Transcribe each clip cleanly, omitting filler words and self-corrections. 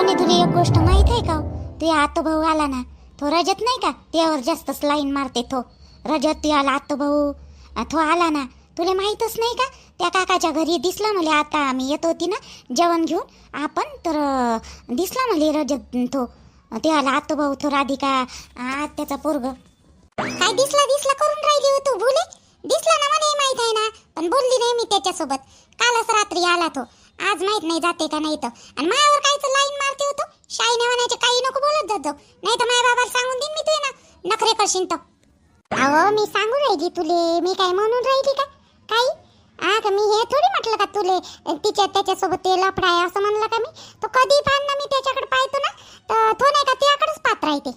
Sony तुला एक गोष्ट माहित आहे का? तुझा आतो भाऊ आला ना, तो रजत नाही का, त्यावर जास्तच लाईन मारते तो रजत. तुझा आतो भाऊ तो आला ना, तुला माहीतच नाही का? त्या काकाच्या घरी दिसला मला, आता आम्ही येत होती ना जेवण घेऊन आपण, तर दिसला मला रजत तो. त्याला आतो भाऊ तो राधिका त्याचा पोरग. काय दिसला दिसला करून राहिली हो तू भुले? दिसला ना मला माहित आहे ना, पण बोलली नाही मी त्याच्यासोबत. कालच रात्री आला तो, आज माहित नाही जाते का नाही तर. आणि मायावर कायचं लाईन मारते होतो शाईने म्हणायचे, काही नको बोलत जात जाऊ, नाही तर माझ्या बाबाला सांगून देईन मी, तुझे ना नखरे करशील तर. अहो मी सांगू राहिली तुले, मी काय म्हणून राहिली का काही? का मी हे थोडी म्हटलं का तुले त्याच्यासोबत ते लफडा आहे असं म्हणलं का मी? तो कधी पाहन ना मी त्याच्याकडे पाहतो ना, तर तो नाही का त्याकडेच पाहत राहते.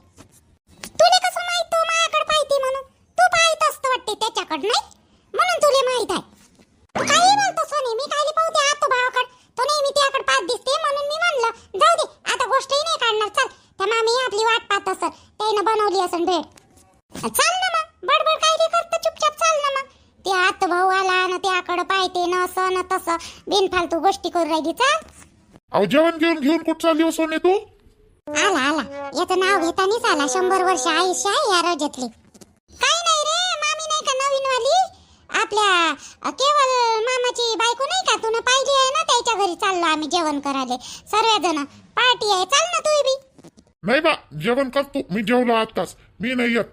तुले कसं माहित तो माझ्याकडे पाहते म्हणून? तू पाहत असतं वाटते त्याच्याकडे, नाही म्हणून तुले माहित आहे. तू काही बोलतो सोनी, मी काही पाहते आतो भावाकडे, तो नेहमी त्याकडे पाहत दिसते म्हणून मी म्हणलं जाऊ दे आता, गोष्टही नाही काढणार. चल त्या मामी आपली वाट पाहत असत, त्यानं बनवली असन भेट. चाल ना मग, बडबड काय रे करतं, चुपचाप चाल ना मग. ते आतो भाऊ आला ना, त्याकडे पाहते ना असं ना तसं बिनफालतू गोष्टी करून राहिली. चाल. अहो जेवण घेऊन कुठं चालली हो सोने तू? आला याचं नाव घेतानीच आला. 100 वर्ष आयुष्य आहे या रजतले. काही नाही रे, मामी नाही का नवीन वाली आपल्या केवळ मामाची बायको नाही का, तुला पाहिली आहे ना, त्याच्या घरी चाललो आम्ही जेवण करायला सर्वजण. पार्टी आहे, चाल ना तू बी. नाही बा, जेवण करतो मी, जेवलो आताच, मी नाही येत.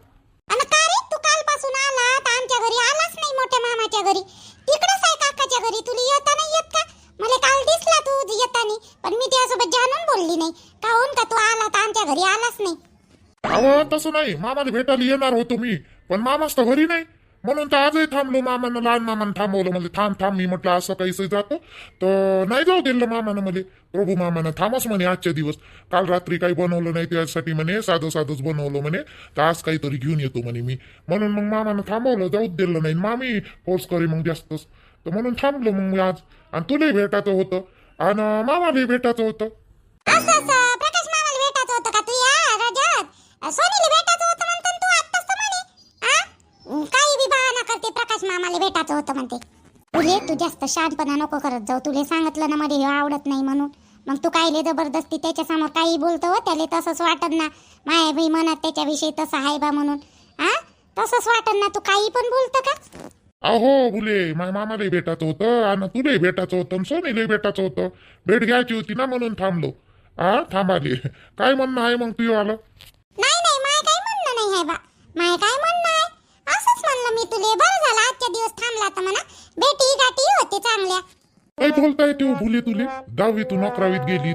आणि का रे, तू कालपासून आला तर आमच्या घरी आलाच नाही, मोठ्या मामाच्या घरी. तिकडच आहे काकाच्या घरी, तुला येता नाही येत का? मला काल दिसला तू येतानी, पण मी त्यासोबत जाणून बोलली नाही. काहून का तू आला तर आमच्या घरी आलाच नाही? अहो तसं नाही, मामाला भेटायला येणार होतो मी, पण मामाच तर घरी नाही, म्हणून तर आजही थांबलो. मामानं, लहान मामानं थांबवलं मला. थांब मी म्हटलं असं काहीसं जातो, तर नाही जाऊ दिलं मामानं मला. प्रभू मामानं थांबच म्हणे आजच्या दिवस. काल रात्री काही बनवलं नाही त्यासाठी म्हणे, साधंच बनवलं म्हणे, तर आज काहीतरी घेऊन येतो म्हणे मी, म्हणून मग मामानं थांबवलं, जाऊच दिलं नाही. मामी फोर्स करी मग जास्तच, तर म्हणून थांबलो मग मी आज. आणि तुलाही भेटायचं होतं आणि मामालाही भेटायचं होतं. असं प्रकाश मामाला भेटायचं होतं का तू या रजत? सोनीला भेटायचं होतं म्हणतो तू आत्ताच तर म्हणे. काही बी बहाणा करते, प्रकाश मामाला भेटायचं होतं म्हणते. तुले तू जास्त शहाणपणा नको करत जाऊ. तुले सांगितलं ना मला हे आवडत नाही म्हणून, मग तू कायले जबरदस्ती त्याच्यासमोर काही बोलतो हो? त्याला तसंच वाटत ना माया बाई मनात त्याच्याविषयी तसं आहे बा म्हणून. तसंच वाटत ना, तू काही पण बोलतं का? अहो बुले, माझ्या मामालाही भेटायचं होतं आणि तुलाही भेटायचं होतं आणि सोनीलाही भेटायचं होतं. भेट घ्यायची होती ना, म्हणून थांबलो. थांबाले. काय म्हणणं आहे मग तुझं आलं? नाही माय काय म्हणणं नाही आहे बा, माय काय म्हणणं आहे असंच म्हणलं मी तुले. बरं झालं आजच्या दिवस थांबला तर म्हणा, भेटी गाठी होते चांगल्या. काय बोलताय तू बुले? तुले 10वी तू 11वीत गेली,